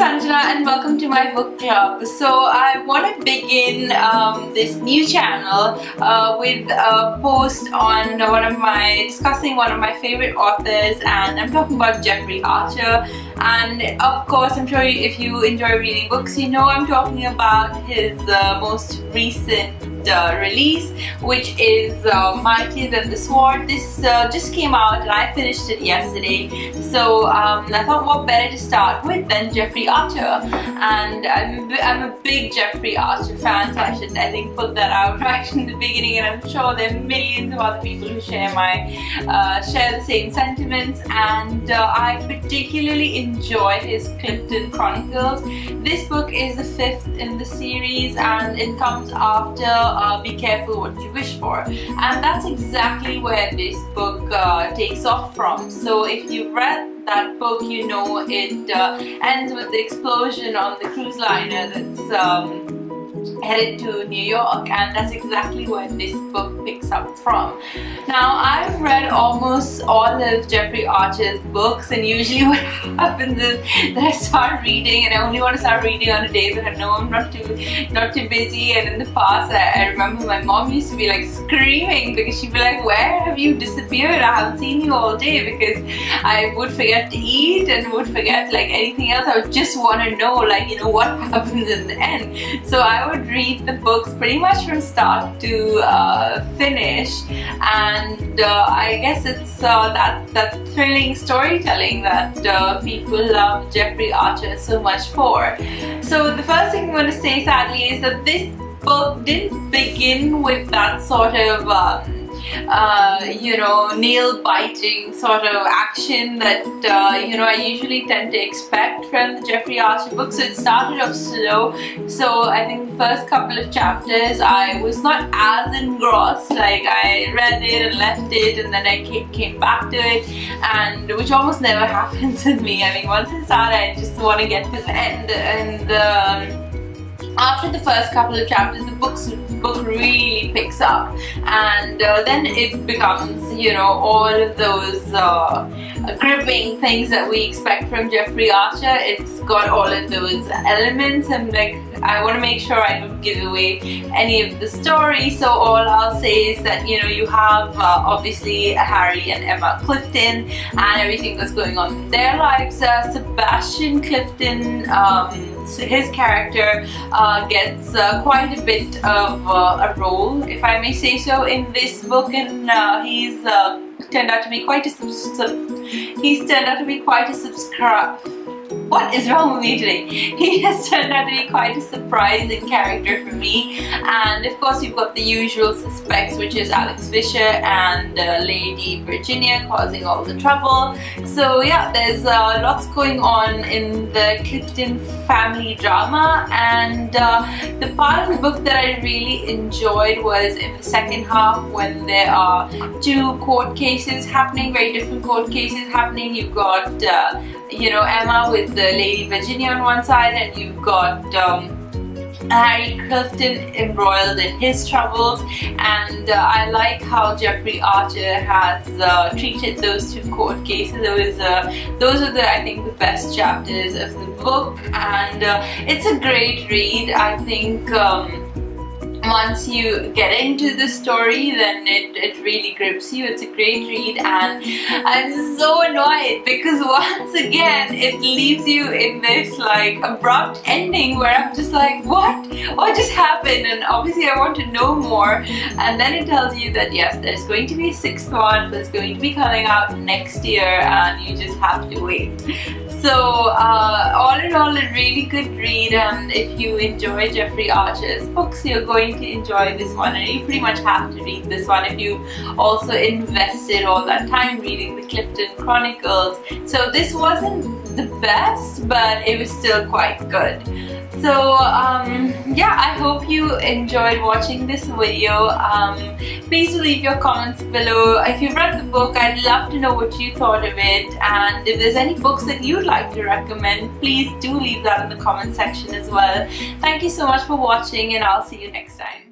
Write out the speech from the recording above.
Sanjana and welcome to my book club. So I want to begin this new channel with a post on discussing one of my favorite authors, and I'm talking about Jeffrey Archer. And of course, I'm sure if you enjoy reading books, you know I'm talking about his most recent release, which is Mightier than the Sword. This just came out and I finished it yesterday, so I thought what better to start with than Jeffrey Archer. And I'm a big Jeffrey Archer fan, so I think put that out right in the beginning, and I'm sure there are millions of other people who share the same sentiments. And I particularly enjoy his Clifton Chronicles. This book is the 5th in the series, and it comes after Be Careful What You Wish For, and that's exactly where this book takes off from. So if you've read that book, you know it ends with the explosion on the cruise liner that's headed to New York, and that's exactly where this book picks up from. Now, I've read almost all of Jeffrey Archer's books, and usually what happens is that I start reading and I only want to start reading on the days that I know I'm not too busy. And in the past, I remember my mom used to be like screaming because she'd be like, "Where have you disappeared? I haven't seen you all day," because I would forget to eat and would forget like anything else. I would just want to know, like, you know, what happens in the end. So I would read the books pretty much from start to finish, and I guess it's that thrilling storytelling that people love Jeffrey Archer so much for. So the first thing I'm going to say, sadly, is that this book didn't begin with that sort of nail-biting sort of action that I usually tend to expect from the Jeffrey Archer books. So it started off slow. So I think the first couple of chapters I was not as engrossed. Like, I read it and left it, and then I came back to it, and which almost never happens with me. I mean, once it started, I just want to get to the end. And after the first couple of chapters, the book really picks up, and then it becomes, all of those gripping things that we expect from Jeffrey Archer. It's got all of those elements, and like, I want to make sure I don't give away any of the story. So all I'll say is that you have obviously Harry and Emma Clifton and everything that's going on in their lives. Sebastian Clifton, his character gets quite a bit of a role, if I may say so, in this book, and he's turned out to be quite a What is wrong with me today? He has turned out to be quite a surprising character for me. And of course, you've got the usual suspects, which is Alex Fisher and Lady Virginia causing all the trouble. So yeah, there's lots going on in the Clifton family drama. And the part of the book that I really enjoyed was in the second half, when there are two court cases happening, very different court cases happening. You've got Emma with the Lady Virginia on one side, and you've got Harry Clifton embroiled in his troubles. And I like how Jeffrey Archer has treated those two court cases. Those are I think the best chapters of the book, and it's a great read. I think once you get into the story, then it really grips you. It's a great read, and I'm so annoyed because once again it leaves you in this like abrupt ending where I'm just like, what just happened? And obviously I want to know more, and then it tells you that yes, there's going to be a 6th one that's going to be coming out next year, and you just have to wait. So all in all, a really good read, and if you enjoy Jeffrey Archer's books, you're going to enjoy this one, and you pretty much have to read this one if you also invested all that time reading the Clifton Chronicles. So this wasn't the best, but it was still quite good. So yeah, I hope you enjoyed watching this video. Please leave your comments below. If you've read the book, I'd love to know what you thought of it, and if there's any books that you'd like to recommend, please do leave that in the comment section as well. Thank you so much for watching, and I'll see you next time.